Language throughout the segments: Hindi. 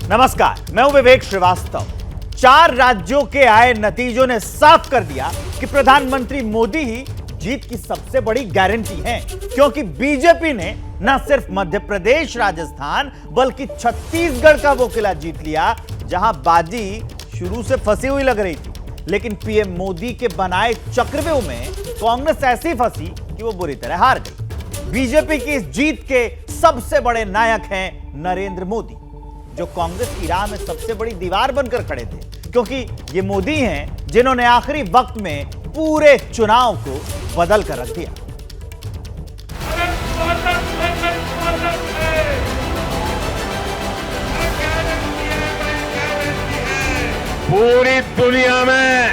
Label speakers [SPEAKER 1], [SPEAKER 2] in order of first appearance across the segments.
[SPEAKER 1] नमस्कार, मैं हूं विवेक श्रीवास्तव। 4 राज्यों के आए नतीजों ने साफ कर दिया कि प्रधानमंत्री मोदी ही जीत की सबसे बड़ी गारंटी हैं, क्योंकि बीजेपी ने न सिर्फ मध्य प्रदेश, राजस्थान बल्कि छत्तीसगढ़ का वो किला जीत लिया जहां बाजी शुरू से फंसी हुई लग रही थी। लेकिन पीएम मोदी के बनाए चक्रव्यूह में कांग्रेस ऐसी फंसी कि वो बुरी तरह हार गई। बीजेपी की इस जीत के सबसे बड़े नायक हैं नरेंद्र मोदी, जो कांग्रेस की राह में सबसे बड़ी दीवार बनकर खड़े थे, क्योंकि ये मोदी हैं जिन्होंने आखिरी वक्त में पूरे चुनाव को बदल कर रख दिया।
[SPEAKER 2] पूरी दुनिया में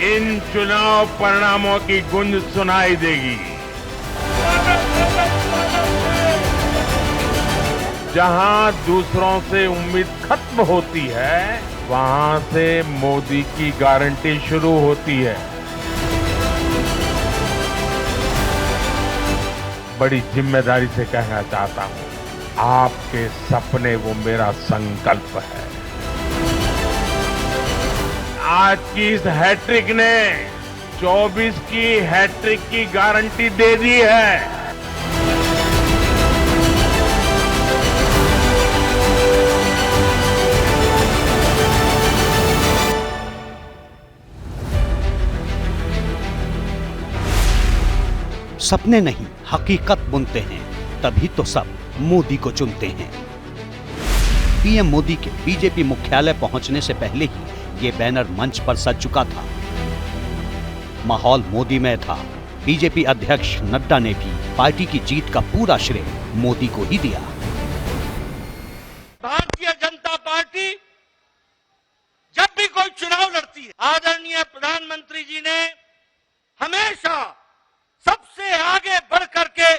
[SPEAKER 2] इन चुनाव परिणामों की गूंज सुनाई देगी। जहां दूसरों से उम्मीद खत्म होती है, वहां से मोदी की गारंटी शुरू होती है। बड़ी जिम्मेदारी से कहना चाहता हूं, आपके सपने वो मेरा संकल्प है। आज की इस हैट्रिक ने 24 की हैट्रिक की गारंटी दे दी है।
[SPEAKER 3] सपने नहीं, हकीकत बुनते हैं, तभी तो सब मोदी को चुनते हैं। पीएम मोदी के बीजेपी मुख्यालय पहुंचने से पहले ही ये बैनर मंच पर सज चुका था। माहौल मोदीमय था। बीजेपी अध्यक्ष नड्डा ने भी पार्टी की जीत का पूरा श्रेय मोदी को ही दिया।
[SPEAKER 4] भारतीय जनता पार्टी जब भी कोई चुनाव लड़ती है, आदरणीय प्रधानमंत्री जी ने हमेशा सबसे आगे बढ़ करके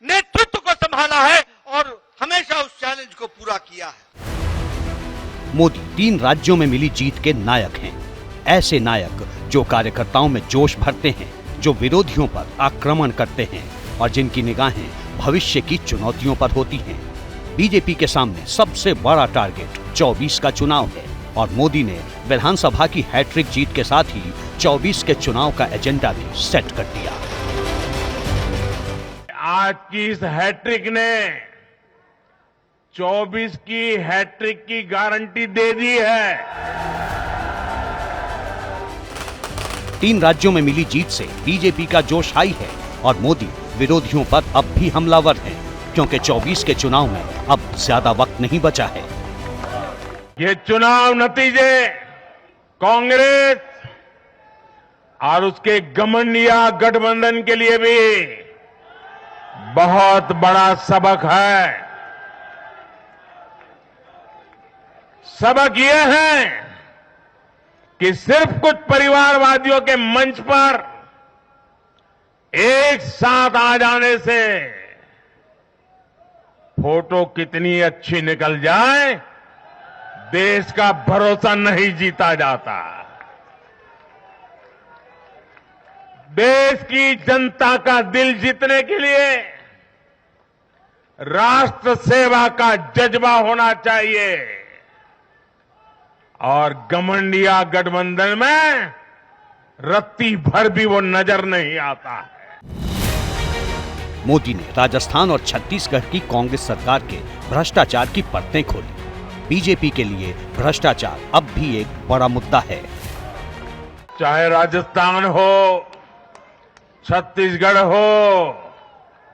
[SPEAKER 4] नेतृत्व को संभाला है और हमेशा उस चैलेंज को पूरा किया है।
[SPEAKER 3] मोदी 3 राज्यों में मिली जीत के नायक हैं। ऐसे नायक जो कार्यकर्ताओं में जोश भरते हैं, जो विरोधियों पर आक्रमण करते हैं और जिनकी निगाहें भविष्य की चुनौतियों पर होती हैं। बीजेपी के सामने सबसे बड़ा टारगेट 24 का चुनाव है और मोदी ने विधानसभा की हैट्रिक जीत के साथ ही 24 के चुनाव का एजेंडा भी सेट कर दिया।
[SPEAKER 2] आज की इस हैट्रिक ने 24 की हैट्रिक की गारंटी दे दी है।
[SPEAKER 3] 3 राज्यों में मिली जीत से बीजेपी का जोश हाई है और मोदी विरोधियों पर अब भी हमलावर है, क्योंकि 24 के चुनाव में अब ज्यादा वक्त नहीं बचा है।
[SPEAKER 2] ये चुनाव नतीजे कांग्रेस और उसके घमंडिया गठबंधन के लिए भी बहुत बड़ा सबक है। सबक ये है कि सिर्फ कुछ परिवारवादियों के मंच पर एक साथ आ जाने से फोटो कितनी अच्छी निकल जाए, देश का भरोसा नहीं जीता जाता। देश की जनता का दिल जीतने के लिए राष्ट्र सेवा का जज्बा होना चाहिए और घमंडिया गठबंधन में रत्ती भर भी वो नजर नहीं आता है।
[SPEAKER 3] मोदी ने राजस्थान और छत्तीसगढ़ की कांग्रेस सरकार के भ्रष्टाचार की परतें खोली। बीजेपी के लिए भ्रष्टाचार अब भी एक बड़ा मुद्दा है।
[SPEAKER 2] चाहे राजस्थान हो, छत्तीसगढ़ हो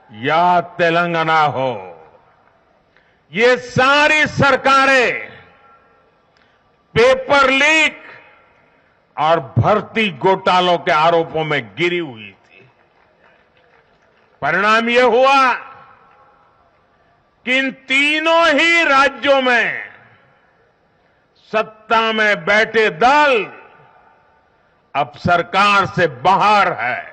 [SPEAKER 2] या तेलंगाना हो, ये सारी सरकारें पेपर लीक और भर्ती घोटालों के आरोपों में गिरी हुई थी। परिणाम यह हुआ कि इन तीनों ही राज्यों में सत्ता में बैठे दल अब सरकार से बाहर है।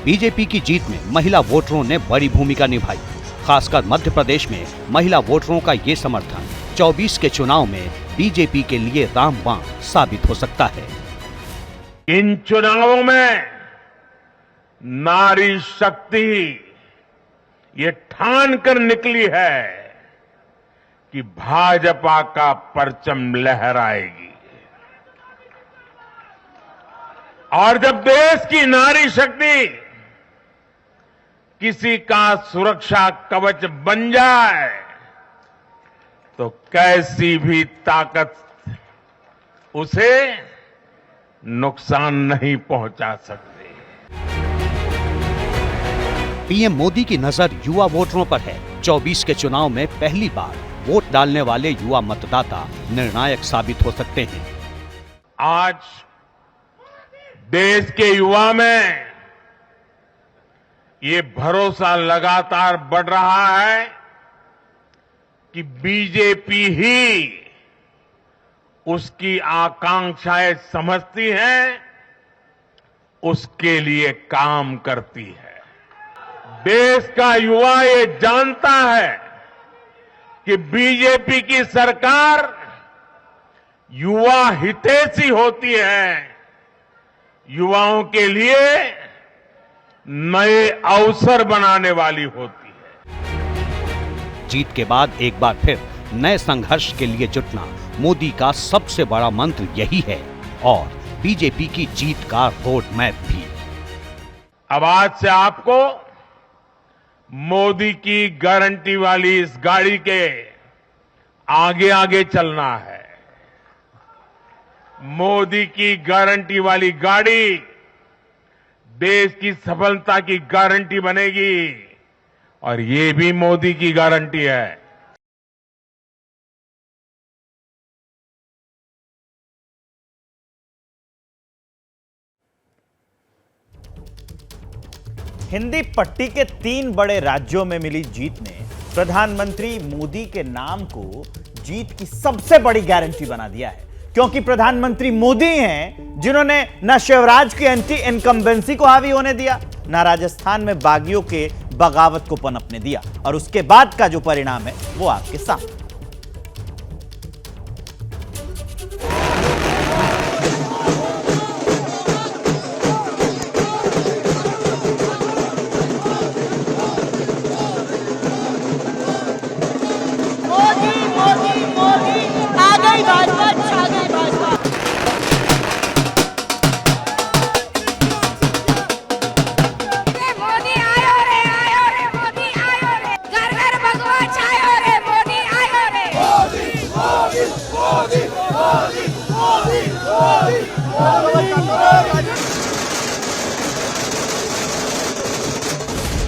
[SPEAKER 3] बीजेपी की जीत में महिला वोटरों ने बड़ी भूमिका निभाई। खासकर मध्य प्रदेश में महिला वोटरों का ये समर्थन 24 के चुनाव में बीजेपी के लिए रामबाण साबित हो सकता है।
[SPEAKER 2] इन चुनावों में नारी शक्ति ये ठान कर निकली है कि भाजपा का परचम लहराएगी। और जब देश की नारी शक्ति किसी का सुरक्षा कवच बन जाए तो कैसी भी ताकत उसे नुकसान नहीं पहुंचा सकती।
[SPEAKER 3] पीएम मोदी की नजर युवा वोटरों पर है। 24 के चुनाव में पहली बार वोट डालने वाले युवा मतदाता निर्णायक साबित हो सकते हैं।
[SPEAKER 2] आज देश के युवा में ये भरोसा लगातार बढ़ रहा है कि बीजेपी ही उसकी आकांक्षाएं समझती है, उसके लिए काम करती है। देश का युवा ये जानता है कि बीजेपी की सरकार युवा हितैषी होती है, युवाओं के लिए नए अवसर बनाने वाली होती है।
[SPEAKER 3] जीत के बाद एक बार फिर नए संघर्ष के लिए जुटना मोदी का सबसे बड़ा मंत्र यही है और बीजेपी की जीत का रोड मैप भी।
[SPEAKER 2] अब आज से आपको मोदी की गारंटी वाली इस गाड़ी के आगे आगे चलना है। मोदी की गारंटी वाली गाड़ी देश की सफलता की गारंटी बनेगी और ये भी मोदी की गारंटी है।
[SPEAKER 1] हिंदी पट्टी के 3 बड़े राज्यों में मिली जीत ने प्रधानमंत्री मोदी के नाम को जीत की सबसे बड़ी गारंटी बना दिया है, क्योंकि प्रधानमंत्री मोदी हैं जिन्होंने न शिवराज की एंटी इनकम्बेंसी को हावी होने दिया, न राजस्थान में बागियों के बगावत को पनपने दिया, और उसके बाद का जो परिणाम है वो आपके सामने।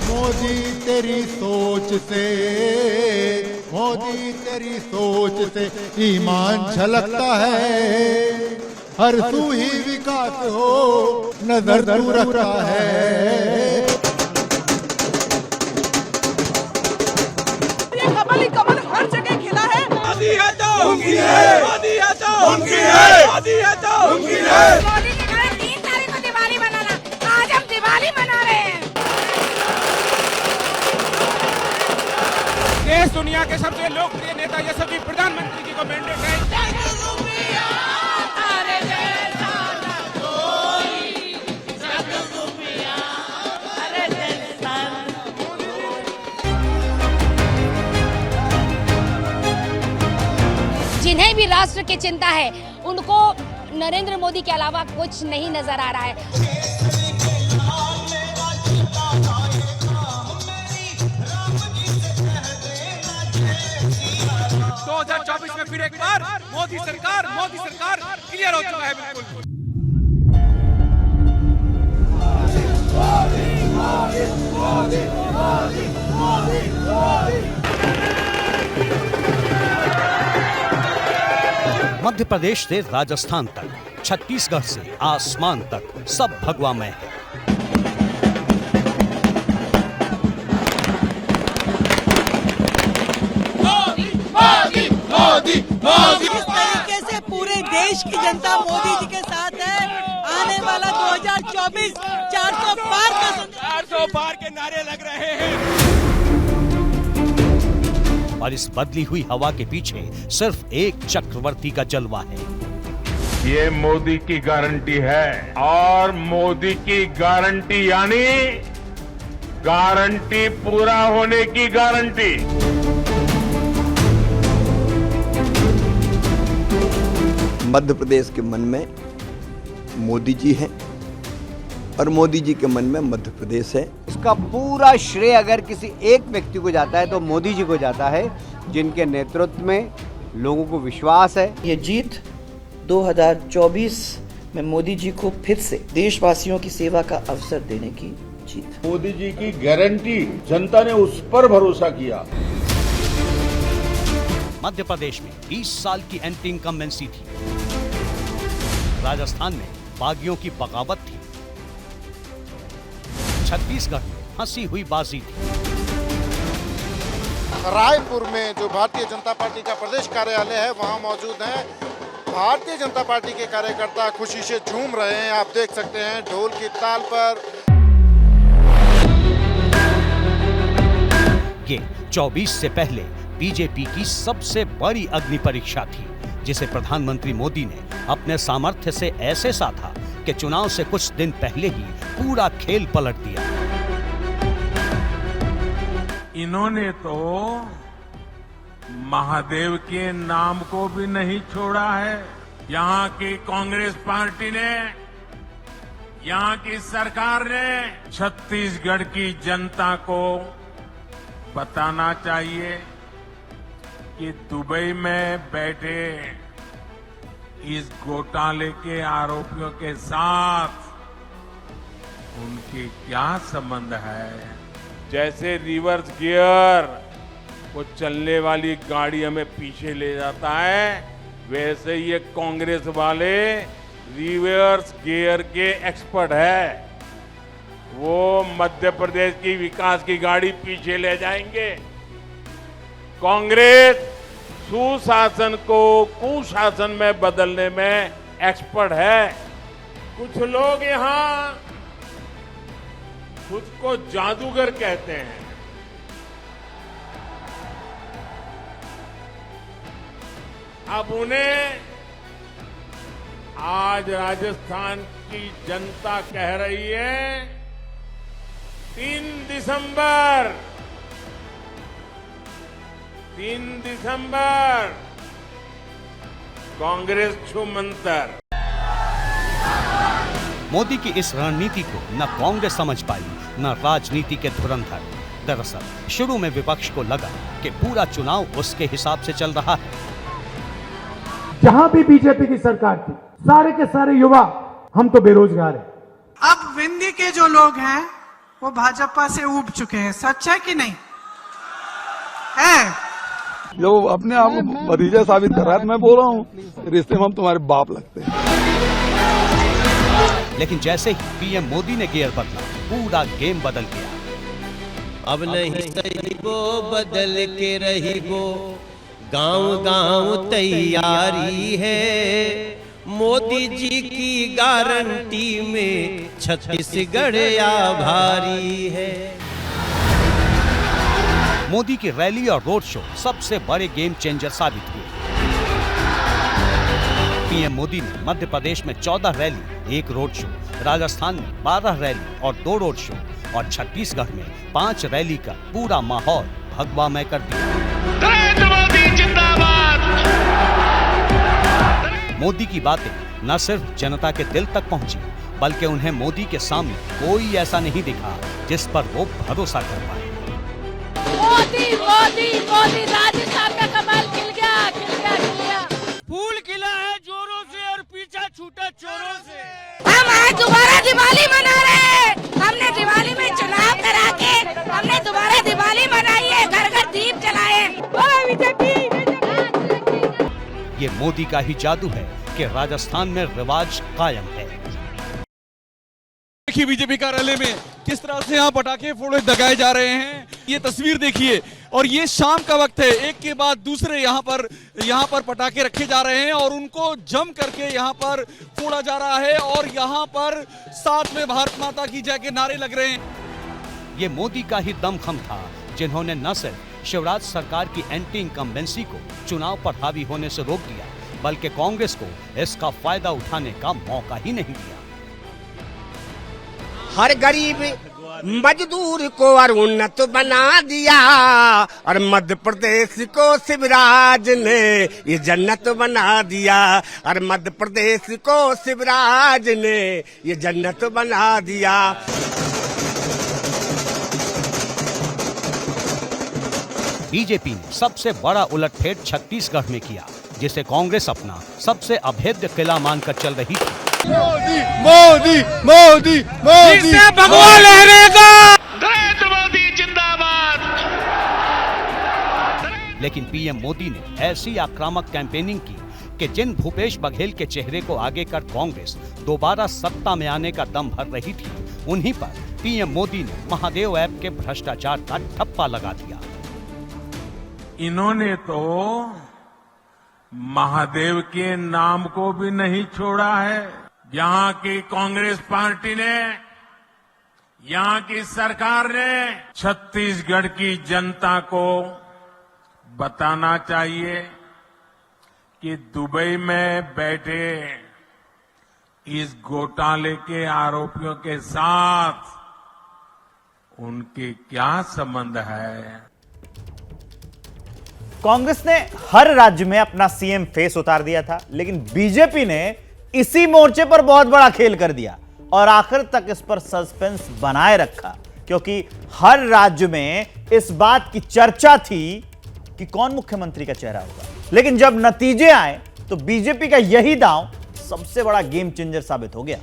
[SPEAKER 5] मोदी तेरी सोच से ईमान झलकता है, हर सू ही विकास हो नजर तू रखता है।
[SPEAKER 6] ये कमल ही कमल हर जगह खिला है।
[SPEAKER 7] मोदी है तो उनकी है, मोदी है तो उनकी है, मोदी है तो उनकी है।
[SPEAKER 8] मोदी के कारण 3 तारीख को दिवाली मनाना, आज हम दिवाली मना रहे हैं।
[SPEAKER 7] देश दुनिया के सबसे लोकप्रिय नेता यशस्वी प्रधानमंत्री जी को मैंडेट है।
[SPEAKER 8] जिन्हें भी राष्ट्र की चिंता है उनको नरेंद्र मोदी के अलावा कुछ नहीं नजर आ रहा है।
[SPEAKER 7] 2024 में फिर एक बार मोदी सरकार क्लियर हो चुका है बिल्कुल।
[SPEAKER 3] मध्य प्रदेश से राजस्थान तक, छत्तीसगढ़ से आसमान तक सब भगवा में है।
[SPEAKER 6] इस तरीके से पूरे देश की जनता मोदी जी के साथ है। आने वाला 2024 400 पार का
[SPEAKER 7] 400 पार के नारे लग रहे हैं।
[SPEAKER 3] और इस बदली हुई हवा के पीछे सिर्फ एक चक्रवर्ती का जलवा है।
[SPEAKER 2] ये मोदी की गारंटी है, और मोदी की गारंटी यानी गारंटी पूरा होने की गारंटी।
[SPEAKER 9] मध्य प्रदेश के मन में मोदी जी हैं और मोदी जी के मन में मध्य प्रदेश है।
[SPEAKER 10] इसका पूरा श्रेय अगर किसी एक व्यक्ति को जाता है तो मोदी जी को जाता है, जिनके नेतृत्व में लोगों को विश्वास है।
[SPEAKER 11] ये जीत 2024 में मोदी जी को फिर से देशवासियों की सेवा का अवसर देने की जीत।
[SPEAKER 12] मोदी जी की गारंटी जनता ने उस पर भरोसा किया।
[SPEAKER 3] मध्य प्रदेश में 20 साल की एंटी इनकम्बेंसी थी। राजस्थान में बागियों की बगावत थी। छत्तीसगढ़ में हंसी हुई बाजी थी।
[SPEAKER 5] रायपुर में जो भारतीय जनता पार्टी का प्रदेश कार्यालय है वहां मौजूद हैं। भारतीय जनता पार्टी के कार्यकर्ता खुशी से झूम रहे हैं। आप देख सकते हैं ढोल की ताल पर।
[SPEAKER 3] ये 24 से पहले बीजेपी की सबसे बड़ी अग्नि परीक्षा थी, जिसे प्रधानमंत्री मोदी ने अपने सामर्थ्य से ऐसे साधा कि चुनाव से कुछ दिन पहले ही पूरा खेल पलट दिया।
[SPEAKER 2] इन्होंने तो महादेव के नाम को भी नहीं छोड़ा है। यहाँ की कांग्रेस पार्टी ने, यहाँ की सरकार ने छत्तीसगढ़ की जनता को बताना चाहिए कि दुबई में बैठे इस घोटाले के आरोपियों के साथ उनके क्या संबंध है। जैसे रिवर्स गियर वो चलने वाली गाड़ी हमें पीछे ले जाता है, वैसे ये कांग्रेस वाले रिवर्स गियर के एक्सपर्ट है। वो मध्य प्रदेश की विकास की गाड़ी पीछे ले जाएंगे। कांग्रेस सुशासन को कुशासन में बदलने में एक्सपर्ट है। कुछ लोग यहाँ खुद को जादूगर कहते हैं। अब उन्हें आज राजस्थान की जनता कह रही है 3 दिसंबर कांग्रेस छुमंतर।
[SPEAKER 3] मोदी की इस रणनीति को न कांग्रेस समझ पाई, न राजनीति के धुरंधर। दरअसल शुरू में विपक्ष को लगा कि पूरा चुनाव उसके हिसाब से चल रहा है।
[SPEAKER 13] जहां भी बीजेपी की सरकार थी, सारे के सारे युवा हम तो बेरोजगार हैं।
[SPEAKER 6] अब विंध्य के जो लोग हैं वो भाजपा से उब चुके हैं। सच है कि नहीं है?
[SPEAKER 12] जो अपने आप को भतीजा साबित कर रहा है, मैं बोल रहा हूँ रिश्ते में हम तुम्हारे बाप लगते हैं।
[SPEAKER 3] लेकिन जैसे ही पीएम मोदी ने गियर बदला, पूरा गेम बदल गया।
[SPEAKER 14] अब नहीं सहीबो बदल के रहीबो, गांव तैयारी है। मोदी जी की गारंटी में छत्तीसगढ़ आभारी है।
[SPEAKER 3] मोदी की रैली और रोड शो सबसे बड़े गेम चेंजर साबित हुए। पीएम मोदी ने मध्य प्रदेश में 14 रैली, 1 रोड शो, राजस्थान में 12 रैली और 2 रोड शो और छत्तीसगढ़ में 5 रैली का पूरा माहौल भगवामय कर दिया। मोदी की बातें न सिर्फ जनता के दिल तक पहुंची, बल्कि उन्हें मोदी के सामने कोई ऐसा नहीं दिखा जिस पर वो भरोसा कर पाए।
[SPEAKER 8] मोदी मोदी मोदी, राजस्थान का कमाल खिल गया, खिल गया, खिल गया।
[SPEAKER 4] फूल खिला है जोरों से और पीछा छूटा चोरों से।
[SPEAKER 8] हम आज दोबारा दिवाली मना रहे हैं। हमने दिवाली में चुनाव करा के हमने दोबारा दिवाली मनाई है, घर घर दीप जलाए।
[SPEAKER 3] ये मोदी का ही जादू है कि राजस्थान में रिवाज कायम है।
[SPEAKER 7] देखिए बीजेपी कार्यालय में किस तरह से यहाँ पटाखे फोड़े दगाए जा रहे हैं, ये तस्वीर देखिए। और ये शाम का वक्त है, एक के बाद दूसरे यहाँ पर पटाखे रखे जा रहे हैं और उनको जम करके यहाँ पर फोड़ा जा रहा है और यहाँ पर साथ में भारत माता की जय के नारे लग रहे हैं।
[SPEAKER 3] ये मोदी का ही दमखम था, जिन्होंने न सिर्फ शिवराज सरकार की एंटी इनकम्बेंसी को चुनाव पर हावी होने से रोक दिया, बल्कि कांग्रेस को इसका फायदा उठाने का मौका ही नहीं दिया।
[SPEAKER 10] हर गरीब
[SPEAKER 14] मजदूर को और उन्नत बना दिया और मध्य प्रदेश को शिवराज ने ये जन्नत बना दिया और मध्य प्रदेश को शिवराज ने ये जन्नत बना दिया।
[SPEAKER 3] बीजेपी ने सबसे बड़ा उलटफेर छत्तीसगढ़ में किया, जिसे कांग्रेस अपना सबसे अभेद्य किला मानकर चल रही थी।
[SPEAKER 15] मोदी मोदी मोदी मोदी भगवान लहरेगा, नरेंद्र मोदी जिंदाबाद।
[SPEAKER 3] लेकिन पीएम मोदी ने ऐसी आक्रामक कैंपेनिंग की कि जिन भूपेश बघेल के चेहरे को आगे कर कांग्रेस दोबारा सत्ता में आने का दम भर रही थी, उन्हीं पर पीएम मोदी ने महादेव ऐप के भ्रष्टाचार का ठप्पा लगा दिया।
[SPEAKER 2] इन्होंने तो महादेव के नाम को भी नहीं छोड़ा है। यहाँ की कांग्रेस पार्टी ने, यहाँ की सरकार ने छत्तीसगढ़ की जनता को बताना चाहिए कि दुबई में बैठे इस घोटाले के आरोपियों के साथ उनके क्या संबंध है।
[SPEAKER 1] कांग्रेस ने हर राज्य में अपना सीएम फेस उतार दिया था, लेकिन बीजेपी ने इसी मोर्चे पर बहुत बड़ा खेल कर दिया और आखिर तक इस पर सस्पेंस बनाए रखा, क्योंकि हर राज्य में इस बात की चर्चा थी कि कौन मुख्यमंत्री का चेहरा होगा। लेकिन जब नतीजे आए तो बीजेपी का यही दांव सबसे बड़ा गेम चेंजर साबित हो गया।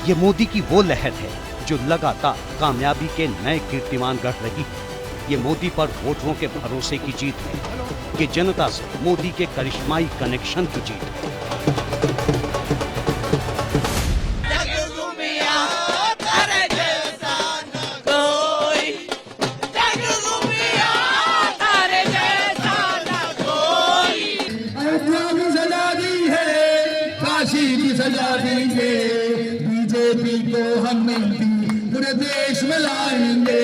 [SPEAKER 3] ये मोदी की वो लहर है जो लगातार कामयाबी के नए कीर्तिमान गढ़ रही है। ये मोदी पर वोटरों के भरोसे की जीत है। ये जनता से मोदी के करिश्माई कनेक्शन की जीत है।
[SPEAKER 15] देश में लाएंगे।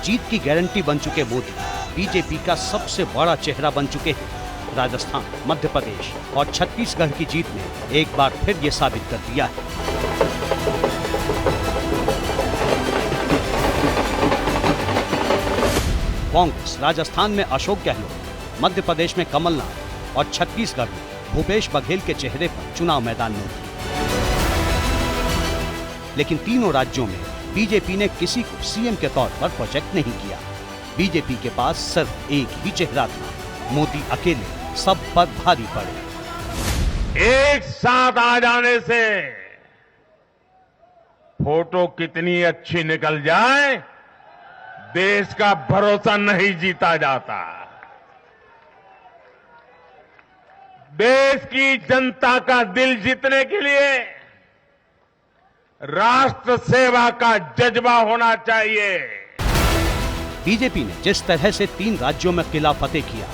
[SPEAKER 3] जीत की गारंटी बन चुके मोदी बीजेपी का सबसे बड़ा चेहरा बन चुके हैं। राजस्थान, मध्य प्रदेश और छत्तीसगढ़ की जीत ने एक बार फिर ये साबित कर दिया है। कांग्रेस राजस्थान में अशोक गहलोत, मध्य प्रदेश में कमलनाथ और छत्तीसगढ़ में भूपेश बघेल के चेहरे पर चुनाव मैदान में उतरी। लेकिन तीनों राज्यों में बीजेपी ने किसी को सीएम के तौर पर प्रोजेक्ट नहीं किया। बीजेपी के पास सिर्फ एक ही चेहरा था। मोदी अकेले सब पर भारी पड़े।
[SPEAKER 2] एक साथ आ जाने से फोटो कितनी अच्छी निकल जाए, देश का भरोसा नहीं जीता जाता। देश की जनता का दिल जीतने के लिए राष्ट्र सेवा का जज्बा होना चाहिए।
[SPEAKER 3] बीजेपी ने जिस तरह से 3 राज्यों में किला फतेह किया,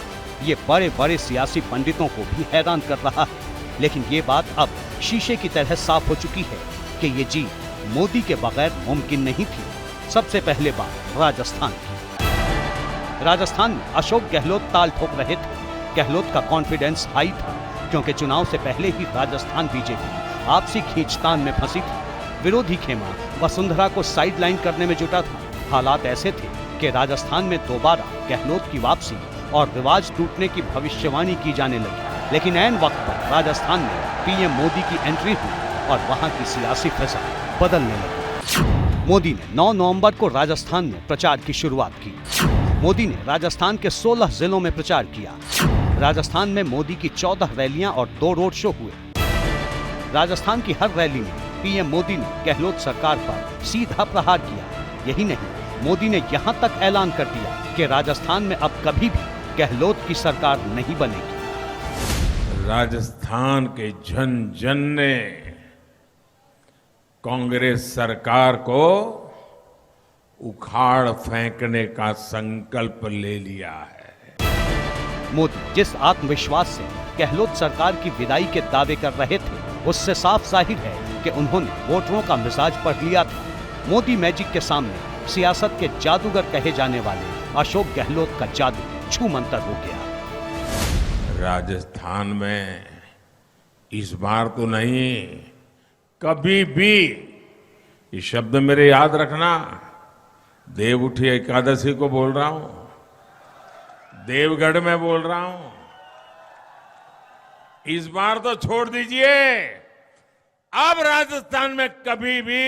[SPEAKER 3] ये बड़े बड़े सियासी पंडितों को भी हैरान कर रहा है। लेकिन ये बात अब शीशे की तरह साफ हो चुकी है कि ये जीत मोदी के बगैर मुमकिन नहीं थी। सबसे पहले बात राजस्थान की। राजस्थान में अशोक गहलोत ताल ठोक रहे थे। गहलोत का कॉन्फिडेंस हाई था, क्योंकि चुनाव से पहले ही राजस्थान बीजेपी आपसी खींचतान में फंसी थी। विरोधी खेमा वसुंधरा को साइडलाइन करने में जुटा था। हालात ऐसे थे कि राजस्थान में दोबारा गहलोत की वापसी और रिवाज टूटने की भविष्यवाणी की जाने लगी। लेकिन ऐन वक्त पर राजस्थान में पीएम मोदी की एंट्री हुई और वहां की सियासी फिजा बदलने लगी। मोदी ने 9 नवंबर को राजस्थान में प्रचार की शुरुआत की। मोदी ने राजस्थान के 16 जिलों में प्रचार किया। राजस्थान में मोदी की 14 रैलियां और 2 रोड शो हुए। राजस्थान की हर रैली में पीएम मोदी ने गहलोत सरकार पर सीधा प्रहार किया। यही नहीं, मोदी ने यहां तक ऐलान कर दिया कि राजस्थान में अब कभी भी गहलोत की सरकार नहीं बनेगी।
[SPEAKER 2] राजस्थान के जन जन ने कांग्रेस सरकार को उखाड़ फेंकने का संकल्प ले लिया है।
[SPEAKER 3] मोदी जिस आत्मविश्वास से गहलोत सरकार की विदाई के दावे कर रहे थे, उससे साफ जाहिर है कि उन्होंने वोटरों का मिजाज पढ़ लिया था। मोदी मैजिक के सामने सियासत के जादूगर कहे जाने वाले अशोक गहलोत का जादू छूमंतर हो गया।
[SPEAKER 2] राजस्थान में इस बार तो नहीं, कभी भी, ये शब्द मेरे याद रखना, देव उठी एकादशी को बोल रहा हूं, देवगढ़ में बोल रहा हूं, इस बार तो छोड़ दीजिए, अब राजस्थान में कभी भी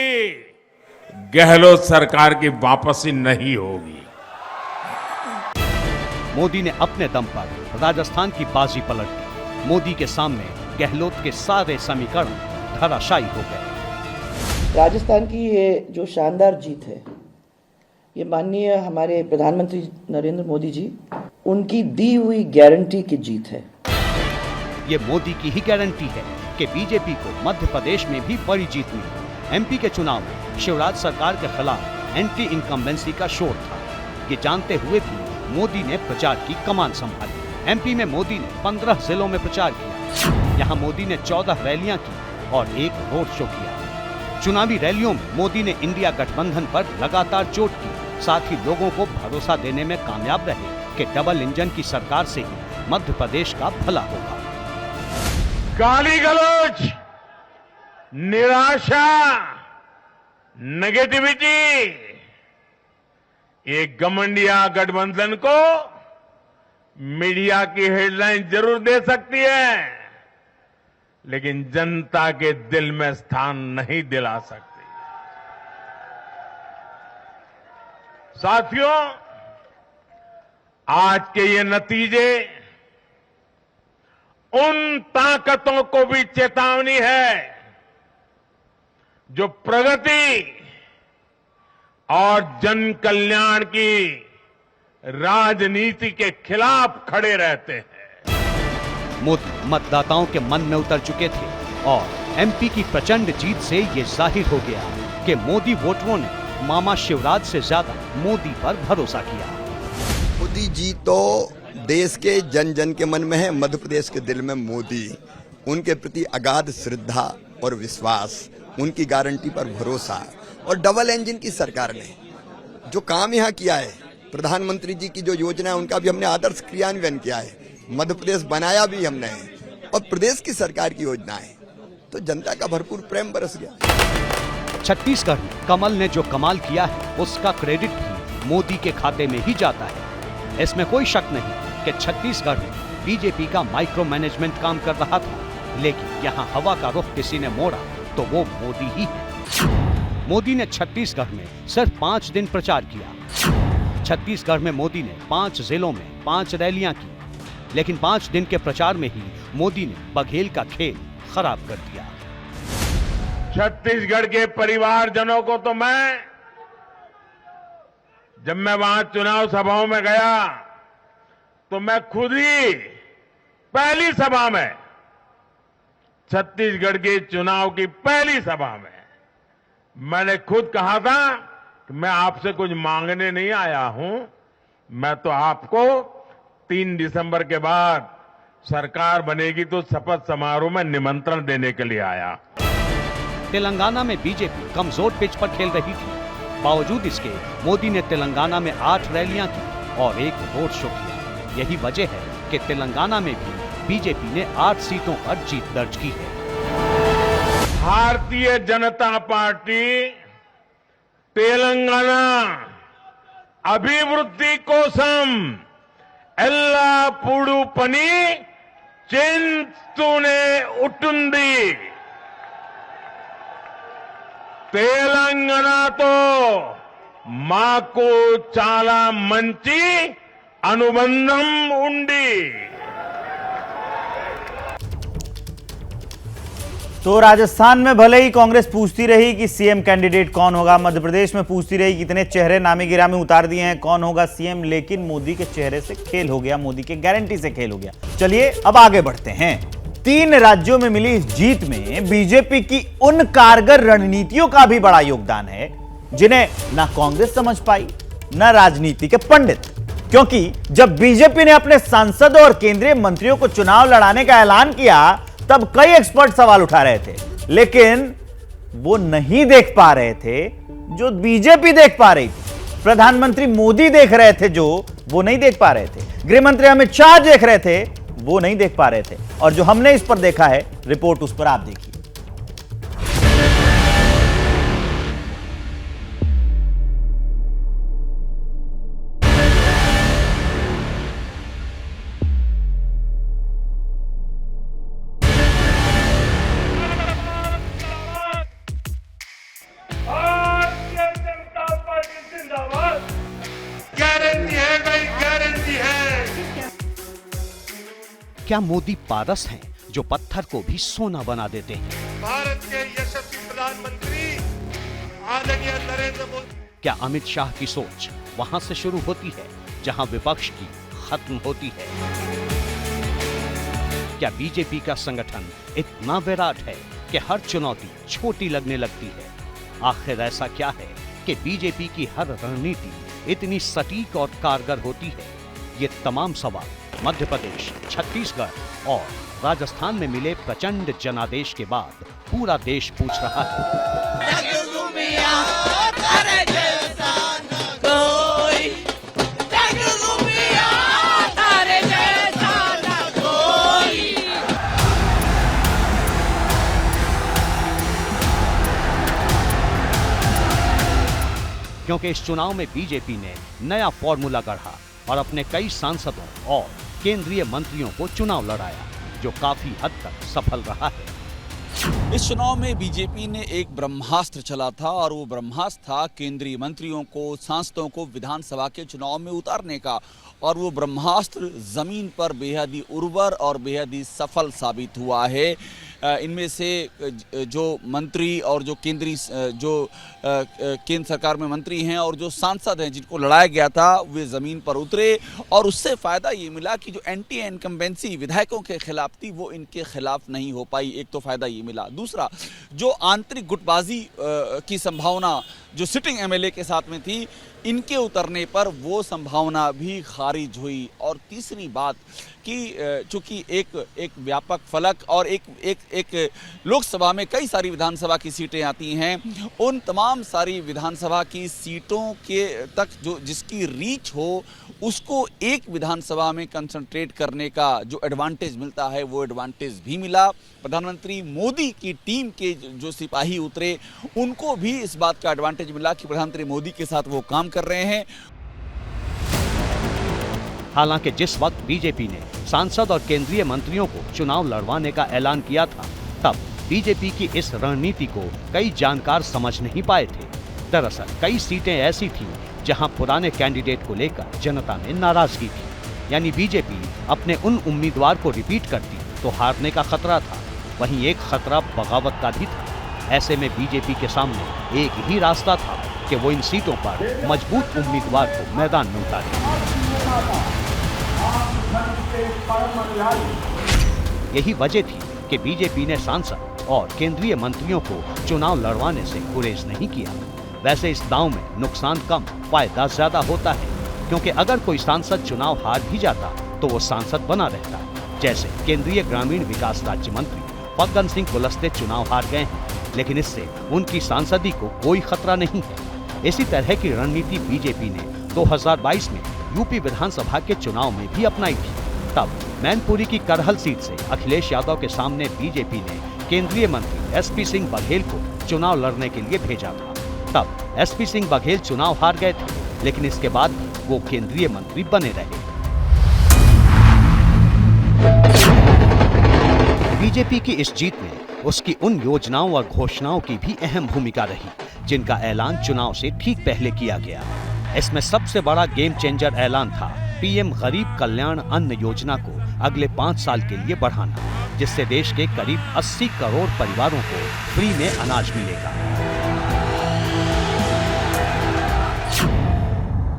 [SPEAKER 2] गहलोत सरकार की वापसी नहीं होगी।
[SPEAKER 3] मोदी ने अपने दम पर राजस्थान की बाजी पलट दी। मोदी के सामने गहलोत के सारे समीकरण धराशायी हो गए।
[SPEAKER 11] राजस्थान की ये जो शानदार जीत है, ये माननीय हमारे प्रधानमंत्री नरेंद्र मोदी जी, उनकी दी हुई गारंटी की जीत है।
[SPEAKER 3] ये मोदी की ही गारंटी है कि बीजेपी को मध्य प्रदेश में भी बड़ी जीत मिली। एमपी के चुनाव में शिवराज सरकार के खिलाफ एंटी इनकम्बेंसी का शोर था। ये जानते हुए भी मोदी ने प्रचार की कमान संभाली। एमपी में मोदी ने 15 जिलों में प्रचार किया। यहाँ मोदी ने 14 रैलियां की और एक रोड शो किया। चुनावी रैलियों में मोदी ने इंडिया गठबंधन पर लगातार चोट की, साथ ही लोगों को भरोसा देने में कामयाब रहे कि डबल इंजन की सरकार से ही मध्य प्रदेश का भला होगा।
[SPEAKER 2] गाली गलौज, निराशा, नेगेटिविटी, ये घमंडिया गठबंधन को मीडिया की हेडलाइन जरूर दे सकती है, लेकिन जनता के दिल में स्थान नहीं दिला सकती। साथियों, आज के ये नतीजे उन ताकतों को भी चेतावनी है जो प्रगति और जन कल्याण की राजनीति के खिलाफ खड़े रहते हैं।
[SPEAKER 3] मोदी मतदाताओं के मन में उतर चुके थे और एमपी की प्रचंड जीत से ये जाहिर हो गया कि मोदी वोटरों ने मामा शिवराज से ज्यादा मोदी पर भरोसा किया।
[SPEAKER 9] मोदी जी तो देश के जन जन के मन में है, मध्य प्रदेश के दिल में मोदी, उनके प्रति अगाध श्रद्धा और विश्वास, उनकी गारंटी पर भरोसा। और डबल इंजन की सरकार ने जो काम यहाँ किया है, प्रधानमंत्री जी की जो योजना है उनका भी हमने आदर्श क्रियान्वयन किया है, मध्य प्रदेश बनाया भी हमने, और प्रदेश की सरकार की योजना है, तो जनता का भरपूर प्रेम बरस गया।
[SPEAKER 3] छत्तीसगढ़ में कमल ने जो कमाल किया है, उसका क्रेडिट भी मोदी के खाते में ही जाता है। इसमें कोई शक नहीं कि छत्तीसगढ़ में बीजेपी का माइक्रो मैनेजमेंट काम कर रहा था, लेकिन यहाँ हवा का रुख किसी ने मोड़ा तो वो मोदी ही है। मोदी ने छत्तीसगढ़ में सिर्फ 5 दिन प्रचार किया। छत्तीसगढ़ में मोदी ने 5 जिलों में 5 रैलियां की, लेकिन 5 दिन के प्रचार में ही मोदी ने बघेल का खेल खराब कर दिया।
[SPEAKER 2] छत्तीसगढ़ के परिवारजनों को तो जब मैं वहां चुनाव सभाओं में गया तो मैं खुद ही पहली सभा में, छत्तीसगढ़ के चुनाव की पहली सभा में मैंने खुद कहा था कि मैं आपसे कुछ मांगने नहीं आया हूं, मैं तो आपको 3 दिसंबर के बाद सरकार बनेगी तो शपथ समारोह में निमंत्रण देने के लिए आया।
[SPEAKER 3] तेलंगाना में बीजेपी कमजोर पिच पर खेल रही थी। बावजूद इसके मोदी ने तेलंगाना में 8 रैलियां की और एक रोड शो किया। यही वजह है कि तेलंगाना में भी बीजेपी ने 8 सीटों पर जीत दर्ज की है।
[SPEAKER 2] भारतीय जनता पार्टी तेलंगाना अभिवृद्धि कोसम एल्लापूडू पनी चिंतूने उटुंदी। तेलंगाना तो माको चाला मंची अनुबंधम उंडी।
[SPEAKER 1] तो राजस्थान में भले ही कांग्रेस पूछती रही कि सीएम कैंडिडेट कौन होगा, मध्य प्रदेश में पूछती रही कितने चेहरे नामी गिरामी उतार दिए हैं कौन होगा सीएम, लेकिन मोदी के चेहरे से खेल हो गया, मोदी के गारंटी से खेल हो गया। चलिए अब आगे बढ़ते हैं। 3 राज्यों में मिली इस जीत में बीजेपी की उन कारगर रणनीतियों का भी बड़ा योगदान है जिन्हें ना कांग्रेस समझ पाई ना राजनीति के पंडित, क्योंकि जब बीजेपी ने अपने सांसदों और केंद्रीय मंत्रियों को चुनाव लड़ाने का ऐलान किया तब कई एक्सपर्ट सवाल उठा रहे थे, लेकिन वो नहीं देख पा रहे थे जो बीजेपी देख पा रही थी। प्रधानमंत्री मोदी देख रहे थे जो वो नहीं देख पा रहे थे। गृह मंत्री अमित शाह देख रहे थे, वो नहीं देख पा रहे थे। और जो हमने इस पर देखा है, रिपोर्ट उस पर आप देखिए।
[SPEAKER 3] क्या मोदी पारस हैं जो पत्थर को भी सोना बना देते हैं?
[SPEAKER 15] भारत के यशस्वी प्रधानमंत्री आदरणीय नरेंद्र मोदी।
[SPEAKER 3] क्या अमित शाह की सोच वहां से शुरू होती है जहां विपक्ष की खत्म होती है? क्या बीजेपी का संगठन इतना विराट है कि हर चुनौती छोटी लगने लगती है? आखिर ऐसा क्या है कि बीजेपी की हर रणनीति इतनी सटीक और कारगर होती है? ये तमाम सवाल मध्य प्रदेश, छत्तीसगढ़ और राजस्थान में मिले प्रचंड जनादेश के बाद पूरा देश पूछ रहा है। क्योंकि इस चुनाव में बीजेपी ने नया फॉर्मूला गढ़ा और अपने कई सांसदों और केंद्रीय मंत्रियों को चुनाव लड़ाया, जो काफी हद तक सफल रहा है।
[SPEAKER 7] इस चुनाव में बीजेपी ने एक ब्रह्मास्त्र चला था और वो ब्रह्मास्त्र था केंद्रीय मंत्रियों को, सांसदों को विधानसभा के चुनाव में उतारने का। और वो ब्रह्मास्त्र जमीन पर बेहद ही उर्वर और बेहद ही सफल साबित हुआ है। इनमें से जो मंत्री और जो केंद्रीय केंद्र सरकार में मंत्री हैं और जो सांसद हैं जिनको लड़ाया गया था, वे ज़मीन पर उतरे और उससे फ़ायदा ये मिला कि जो एंटी इनकम्बेंसी विधायकों के खिलाफ थी वो इनके खिलाफ नहीं हो पाई। एक तो फ़ायदा ये मिला। दूसरा, जो आंतरिक गुटबाजी की संभावना जो सिटिंग एमएलए के साथ में थी, इनके उतरने पर वो संभावना भी खारिज हुई। और तीसरी बात कि चूंकि एक व्यापक फलक और एक लोकसभा में कई सारी विधानसभा की सीटें आती हैं, उन तमाम सारी विधानसभा की सीटों के तक जो जिसकी रीच हो उसको एक विधानसभा में कंसंट्रेट करने का जो एडवांटेज मिलता है वो एडवांटेज भी मिला। प्रधानमंत्री मोदी की टीम के जो सिपाही उतरे उनको भी इस बात का एडवांटेज मिला कि प्रधानमंत्री मोदी के साथ वो काम कर रहे हैं।
[SPEAKER 3] हालांकि जिस वक्त बीजेपी ने सांसद और केंद्रीय मंत्रियों को चुनाव लड़वाने का ऐलान किया था, तब बीजेपी की इस रणनीति को कई जानकार समझ नहीं पाए थे। दरअसल कई सीटें ऐसी थीं जहां पुराने कैंडिडेट को लेकर जनता में नाराजगी थी। यानी बीजेपी अपने उन उम्मीदवार को रिपीट करती तो हारने का खतरा था, वहीं एक खतरा बगावत का भी था। ऐसे में बीजेपी के सामने एक ही रास्ता था कि वो इन सीटों पर मजबूत उम्मीदवार को मैदान में उतारे। यही वजह थी कि बीजेपी ने सांसद और केंद्रीय मंत्रियों को चुनाव लड़वाने से गुरेज नहीं किया। वैसे इस दांव में नुकसान कम, फायदा ज्यादा होता है, क्योंकि अगर कोई सांसद चुनाव हार भी जाता तो वो सांसद बना रहता है। जैसे केंद्रीय ग्रामीण विकास राज्य मंत्री फग्गन सिंह कुलस्ते चुनाव हार गए हैं, लेकिन इससे उनकी सांसदी को कोई खतरा नहीं है। इसी तरह की रणनीति बीजेपी ने 2022 में यूपी विधानसभा के चुनाव में भी अपनाई थी। तब मैनपुरी की करहल सीट से अखिलेश यादव के सामने बीजेपी ने केंद्रीय मंत्री एसपी सिंह बघेल को चुनाव लड़ने के लिए भेजा था। तब एसपी सिंह बघेल चुनाव हार गए थे, लेकिन इसके बाद भी वो केंद्रीय मंत्री बने रहे। बीजेपी की इस जीत में उसकी उन योजनाओं और घोषणाओं की भी अहम भूमिका रही जिनका ऐलान चुनाव से ठीक पहले किया गया। इसमें सबसे बड़ा गेम चेंजर ऐलान था पीएम गरीब कल्याण अन्न योजना को अगले 5 साल के लिए बढ़ाना, जिससे देश के करीब 80 करोड़ परिवारों को फ्री में अनाज मिलेगा।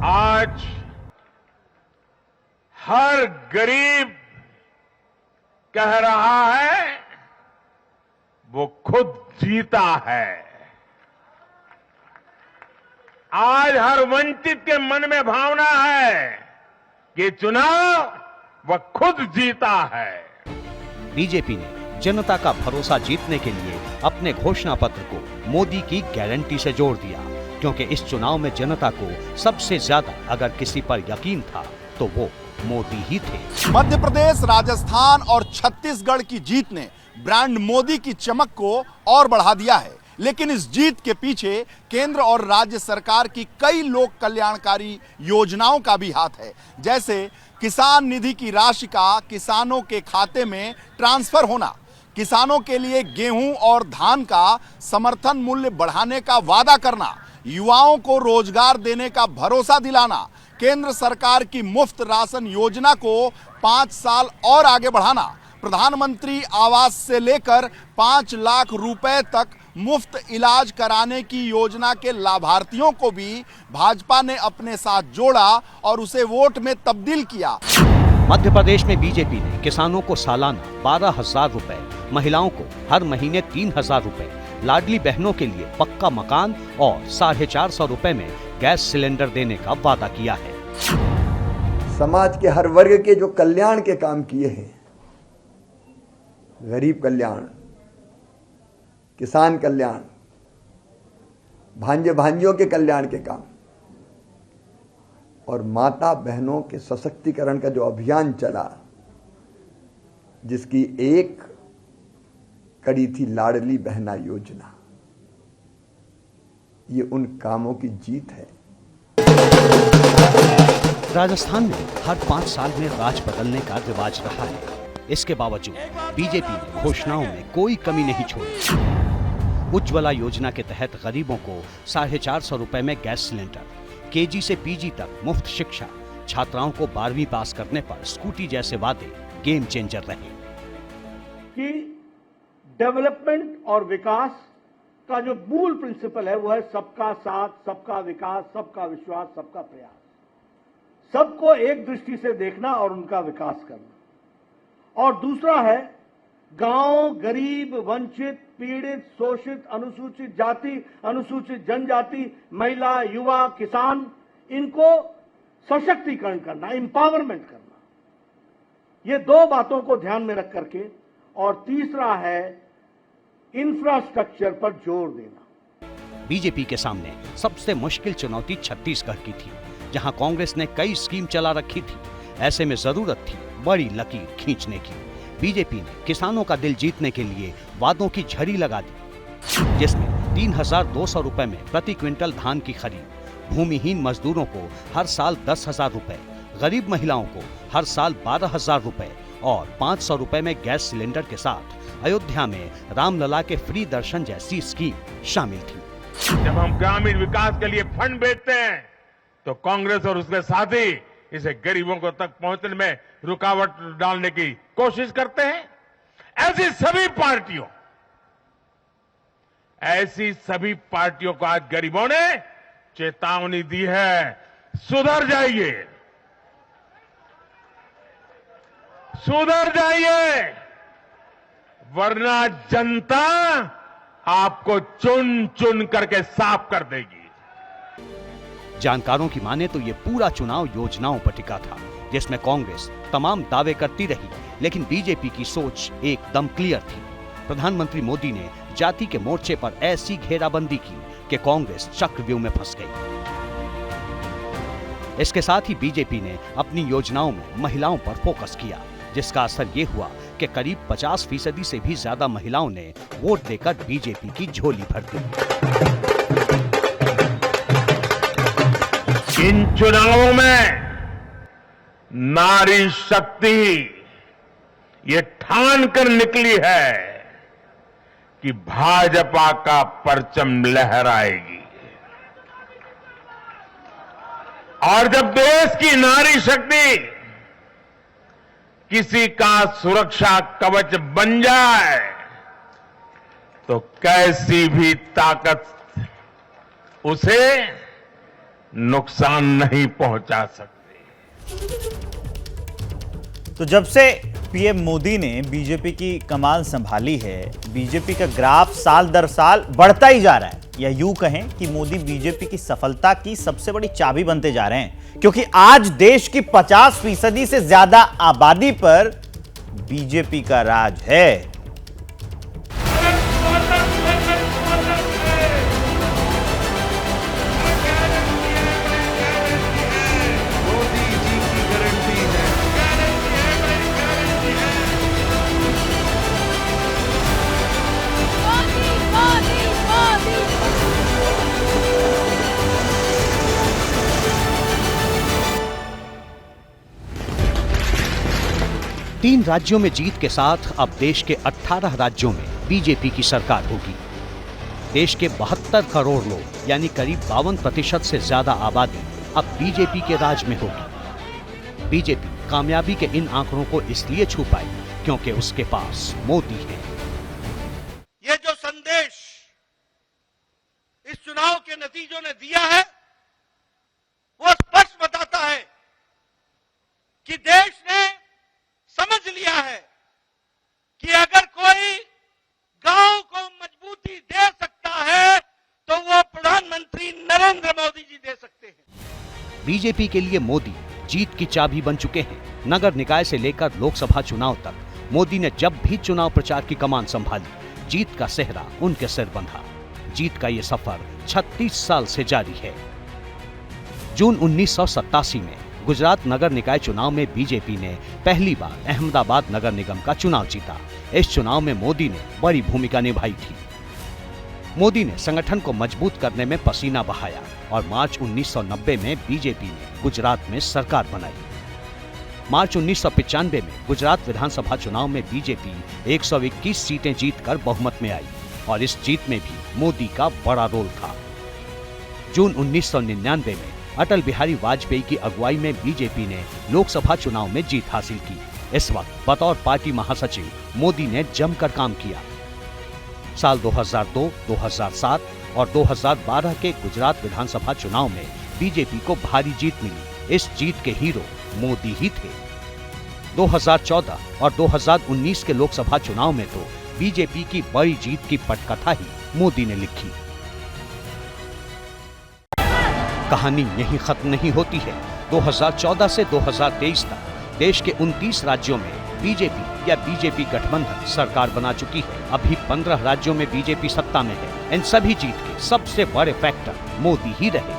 [SPEAKER 2] आज हर गरीब कह रहा है वो खुद जीता है। आज हर वंचित के मन में भावना है कि चुनाव वह खुद जीता है।
[SPEAKER 3] बीजेपी ने जनता का भरोसा जीतने के लिए अपने घोषणा पत्र को मोदी की गारंटी से जोड़ दिया, क्योंकि इस चुनाव में जनता को सबसे ज्यादा अगर किसी पर यकीन था तो वो मोदी ही थे।
[SPEAKER 16] मध्य प्रदेश, राजस्थान और छत्तीसगढ़ की जीत ने ब्रांड मोदी की चमक को और बढ़ा दिया है, लेकिन इस जीत के पीछे केंद्र और राज्य सरकार की कई लोक कल्याणकारी योजनाओं का भी हाथ है, जैसे किसान निधि की राशि का किसानों के खाते में ट्रांसफर होना, किसानों के लिए गेहूं और धान का समर्थन मूल्य बढ़ाने का वादा करना, युवाओं को रोजगार देने का भरोसा दिलाना, केंद्र सरकार की मुफ्त राशन योजना को 5 साल और आगे बढ़ाना, प्रधानमंत्री आवास से लेकर 5 लाख रुपए तक मुफ्त इलाज कराने की योजना के लाभार्थियों को भी भाजपा ने अपने साथ जोड़ा और उसे वोट में तब्दील किया।
[SPEAKER 3] मध्य प्रदेश में बीजेपी ने किसानों को सालाना 12,000 रुपए, महिलाओं को हर महीने 3,000 रुपए, लाडली बहनों के लिए पक्का मकान और 450 रुपए में गैस सिलेंडर देने का वादा किया है।
[SPEAKER 9] समाज के हर वर्ग के जो कल्याण के काम किए हैं, गरीब कल्याण, किसान कल्याण, भांजे भांजियों के कल्याण के काम और माता बहनों के सशक्तिकरण का जो अभियान चला, जिसकी एक कड़ी थी लाडली बहना योजना, ये उन कामों की जीत है।
[SPEAKER 3] राजस्थान में हर 5 साल में राज बदलने का रिवाज रहा है। इसके बावजूद बीजेपी ने घोषणाओं में कोई कमी नहीं छोड़ी। उज्ज्वला योजना के तहत गरीबों को 450 रुपए में गैस सिलेंडर, केजी से पीजी तक मुफ्त शिक्षा, छात्राओं को 12वीं पास करने पर स्कूटी जैसे वादे गेम चेंजर रहे।
[SPEAKER 13] कि डेवलपमेंट और विकास का जो मूल प्रिंसिपल है वो है सबका साथ, सबका विकास, सबका विश्वास, सबका प्रयास। सबको एक दृष्टि से देखना और उनका विकास करना। और दूसरा है गांव, गरीब, वंचित, पीड़ित, शोषित, अनुसूचित जाति, अनुसूचित जनजाति, महिला, युवा, किसान, इनको सशक्तिकरण करना, एम्पावरमेंट करना। ये 2 बातों को ध्यान में रख करके। और तीसरा है इंफ्रास्ट्रक्चर पर जोर देना।
[SPEAKER 3] बीजेपी के सामने सबसे मुश्किल चुनौती छत्तीसगढ़ की थी, जहां कांग्रेस ने कई स्कीम चला रखी थी। ऐसे में जरूरत थी बड़ी लकीर खींचने की। बीजेपी ने किसानों का दिल जीतने के लिए वादों की झड़ी लगा दी, जिसमें 3,200 रुपए में प्रति क्विंटल धान की खरीद, भूमिहीन मजदूरों को हर साल 10,000 रुपए, गरीब महिलाओं को हर साल 12,000 रुपए और 500 रुपए में गैस सिलेंडर के साथ अयोध्या में रामलला के फ्री दर्शन जैसी स्कीम शामिल थी।
[SPEAKER 2] जब हम ग्रामीण विकास के लिए फंड भेजते हैं तो कांग्रेस और उसके साथी इसे गरीबों को तक पहुंचने में रुकावट डालने की कोशिश करते हैं। ऐसी सभी पार्टियों को आज गरीबों ने चेतावनी दी है, सुधर जाइए, सुधर जाइए, वरना जनता आपको चुन चुन करके साफ कर देगी।
[SPEAKER 3] जानकारों की माने तो ये पूरा चुनाव योजनाओं पर टिका था, जिसमें कांग्रेस तमाम दावे करती रही, लेकिन बीजेपी की सोच एकदम क्लियर थी। प्रधानमंत्री मोदी ने जाति के मोर्चे पर ऐसी घेराबंदी की कि कांग्रेस चक्रव्यूह में फंस गई। इसके साथ ही बीजेपी ने अपनी योजनाओं में महिलाओं पर फोकस किया, जिसका असर ये हुआ कि करीब 50% से भी ज्यादा महिलाओं ने वोट देकर बीजेपी की झोली भर दी।
[SPEAKER 2] इन चुनावों में नारी शक्ति ये ठान कर निकली है कि भाजपा का परचम लहराएगी। और जब देश की नारी शक्ति किसी का सुरक्षा कवच बन जाए तो कैसी भी ताकत उसे नुकसान नहीं पहुंचा सकती।
[SPEAKER 1] तो जब से पीएम मोदी ने बीजेपी की कमान संभाली है, बीजेपी का ग्राफ साल दर साल बढ़ता ही जा रहा है। या यूं कहें कि मोदी बीजेपी की सफलता की सबसे बड़ी चाबी बनते जा रहे हैं, क्योंकि आज देश की 50% से ज्यादा आबादी पर बीजेपी का राज है।
[SPEAKER 3] तीन राज्यों में जीत के साथ अब देश के 18 राज्यों में बीजेपी की सरकार होगी। देश के 72 करोड़ लोग यानी करीब 52% से ज्यादा आबादी अब बीजेपी के राज में होगी। बीजेपी कामयाबी के इन आंकड़ों को इसलिए छू पाई क्योंकि उसके पास मोदी है।
[SPEAKER 4] ये जो संदेश इस चुनाव के नतीजों ने दिया है वो स्पष्ट बताता है कि देश ने समझ लिया है कि अगर कोई गांव को मजबूती दे सकता है तो वो प्रधानमंत्री नरेंद्र मोदी जी दे सकते हैं।
[SPEAKER 3] बीजेपी के लिए मोदी जीत की चाबी बन चुके हैं। नगर निकाय से लेकर लोकसभा चुनाव तक मोदी ने जब भी चुनाव प्रचार की कमान संभाली, जीत का सेहरा उनके सिर बंधा। जीत का ये सफर 36 साल से जारी है। जून 1987 में गुजरात नगर निकाय चुनाव में बीजेपी ने पहली बार अहमदाबाद नगर निगम का चुनाव जीता। इस चुनाव में मोदी ने बड़ी भूमिका निभाई थी। मोदी ने संगठन को मजबूत करने में पसीना बहाया और मार्च 1990 में बीजेपी ने गुजरात में सरकार बनाई। मार्च 1995 में गुजरात विधानसभा चुनाव में बीजेपी 121 सीटें जीतकर बहुमत में आई और इस जीत में भी मोदी का बड़ा रोल था। जून 1999 में अटल बिहारी वाजपेयी की अगुवाई में बीजेपी ने लोकसभा चुनाव में जीत हासिल की। इस वक्त बतौर पार्टी महासचिव मोदी ने जमकर काम किया। साल 2002, 2007 और 2012 के गुजरात विधानसभा चुनाव में बीजेपी को भारी जीत मिली। इस जीत के हीरो मोदी ही थे। 2014 और 2019 के लोकसभा चुनाव में तो बीजेपी की बड़ी जीत की पटकथा ही मोदी ने लिखी। कहानी यहीं खत्म नहीं होती है। 2014 से 2023 तक देश के 29 राज्यों में बीजेपी या बीजेपी गठबंधन सरकार बना चुकी है। अभी 15 राज्यों में बीजेपी सत्ता में है। इन सभी जीत के सबसे बड़े फैक्टर मोदी ही रहे।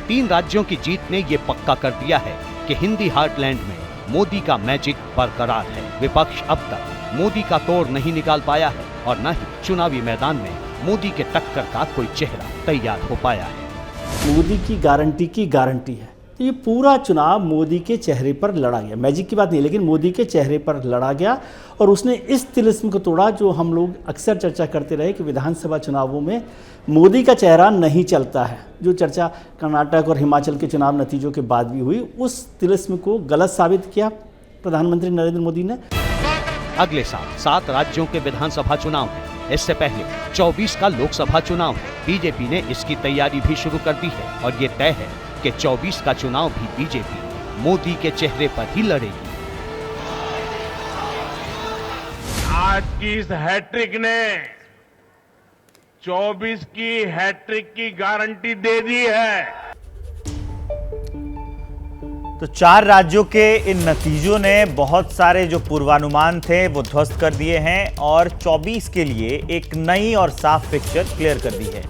[SPEAKER 3] 3 राज्यों की जीत ने ये पक्का कर दिया है कि हिंदी हार्टलैंड में मोदी का मैजिक बरकरार है। विपक्ष अब तक मोदी का तोड़ नहीं निकाल पाया है और न ही चुनावी मैदान में मोदी के टक्कर का कोई चेहरा तैयार हो पाया है।
[SPEAKER 17] मोदी की गारंटी है। तो ये पूरा चुनाव मोदी के चेहरे पर लड़ा गया। मैजिक की बात नहीं, लेकिन मोदी के चेहरे पर लड़ा गया और उसने इस तिलिस्म को तोड़ा जो हम लोग अक्सर चर्चा करते रहे कि विधानसभा चुनावों में मोदी का चेहरा नहीं चलता है। जो चर्चा कर्नाटक और हिमाचल के चुनाव नतीजों के बाद भी हुई, उस तिलिस्म को गलत साबित किया प्रधानमंत्री नरेंद्र मोदी ने।
[SPEAKER 3] अगले साल 7 राज्यों के विधानसभा चुनाव है। इससे पहले 24 का लोकसभा चुनाव है। बीजेपी ने इसकी तैयारी भी शुरू कर दी है और ये तय है कि 24 का चुनाव भी बीजेपी मोदी के चेहरे पर ही लड़ेगी।
[SPEAKER 2] आज की इस हैट्रिक ने 24 की हैट्रिक की गारंटी दे दी है।
[SPEAKER 1] तो 4 राज्यों के इन नतीजों ने बहुत सारे जो पूर्वानुमान थे वो ध्वस्त कर दिए हैं और 24 के लिए एक नई और साफ पिक्चर क्लियर कर दी है।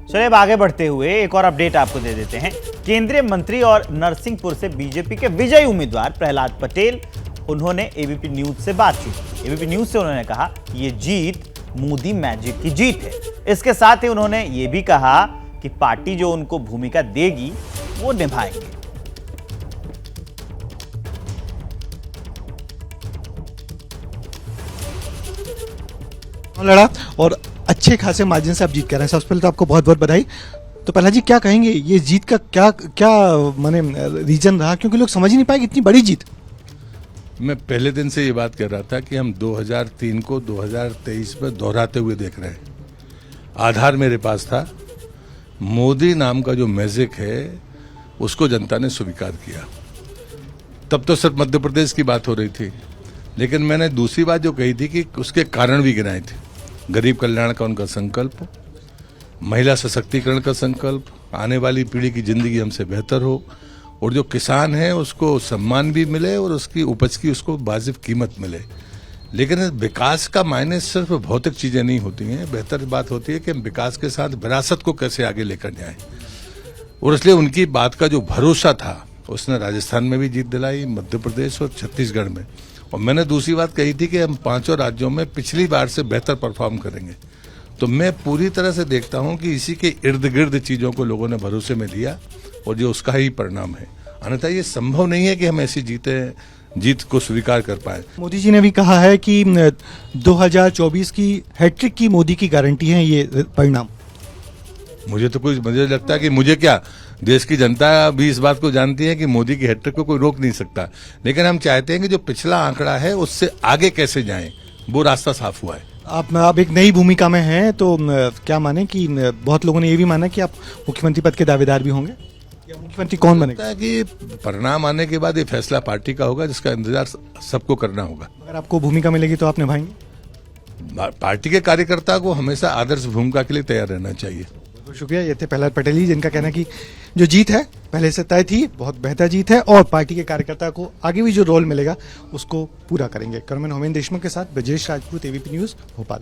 [SPEAKER 1] चलिए अब आगे बढ़ते हुए एक और अपडेट आपको दे देते हैं। केंद्रीय मंत्री और नरसिंहपुर से बीजेपी के विजयी उम्मीदवार प्रहलाद पटेल, उन्होंने एबीपी न्यूज से बातचीत की। एबीपी न्यूज से उन्होंने कहा ये जीत मोदी मैजिक की जीत है। इसके साथ ही उन्होंने ये भी कहा कि पार्टी जो उनको भूमिका देगी वो निभाएंगे।
[SPEAKER 18] लड़ा और अच्छे खासे मार्जिन से आप जीत कर रहे हैं। सबसे पहले तो आपको बहुत बहुत बधाई। तो प्रहलाद जी क्या कहेंगे, ये जीत का क्या माने रीजन रहा, क्योंकि लोग समझ ही नहीं पाए कि इतनी बड़ी जीत।
[SPEAKER 19] मैं पहले दिन से ये बात कर रहा था कि हम 2003 को 2023 में दोहराते हुए देख रहे हैं। आधार मेरे पास था, मोदी नाम का जो मैजिक है उसको जनता ने स्वीकार किया। तब तो सिर्फ मध्य प्रदेश की बात हो रही थी, लेकिन मैंने दूसरी बात जो कही थी कि उसके कारण भी गिनाए थे। गरीब कल्याण का उनका संकल्प, महिला सशक्तिकरण का संकल्प, आने वाली पीढ़ी की जिंदगी हमसे बेहतर हो और जो किसान है उसको सम्मान भी मिले और उसकी उपज की उसको वाजिब कीमत मिले। लेकिन विकास का मायने सिर्फ भौतिक चीजें नहीं होती हैं, बेहतर बात होती है कि हम विकास के साथ विरासत को कैसे आगे लेकर जाएं। और इसलिए उनकी बात का जो भरोसा था उसने राजस्थान में भी जीत दिलाई, मध्य प्रदेश और छत्तीसगढ़ में। और मैंने दूसरी बात कही थी कि हम 5 राज्यों में पिछली बार से बेहतर परफॉर्म करेंगे। तो मैं पूरी तरह से देखता हूं कि इसी के इर्द गिर्द चीजों को लोगों ने भरोसे में लिया और जो उसका ही परिणाम है। अन्यथा ये संभव नहीं है कि हम ऐसी जीत को स्वीकार कर पाए।
[SPEAKER 18] मोदी जी ने भी कहा है कि 2024 की हैट्रिक की मोदी की गारंटी है ये परिणाम।
[SPEAKER 19] मुझे लगता है कि मुझे क्या, देश की जनता भी इस बात को जानती है कि मोदी की हैट्रिक को कोई रोक नहीं सकता। लेकिन हम चाहते हैं कि जो पिछला आंकड़ा है उससे आगे कैसे जाएं, वो रास्ता साफ हुआ है।
[SPEAKER 18] आप एक नई भूमिका में हैं, तो क्या माने कि बहुत लोगों ने ये भी माना कि आप मुख्यमंत्री पद के दावेदार भी होंगे, या मुख्यमंत्री कौन बनेगा?
[SPEAKER 19] कि परिणाम आने के बाद ये फैसला पार्टी का होगा, जिसका इंतजार सबको करना होगा।
[SPEAKER 18] अगर आपको भूमिका मिलेगी तो आप निभाएंगे?
[SPEAKER 19] पार्टी के कार्यकर्ता को हमेशा आदर्श भूमिका के लिए तैयार रहना चाहिए।
[SPEAKER 18] बहुत शुक्रिया। ये थे प्रहलाद पटेल जी, जिनका कहना है कि जो जीत है पहले से तय थी, बहुत बेहतर जीत है और पार्टी के कार्यकर्ता को आगे भी जो रोल मिलेगा उसको पूरा करेंगे। कैमरामैन होमेन देशमुख के साथ ब्रजेश राजपूत, एबीपी न्यूज, भोपाल।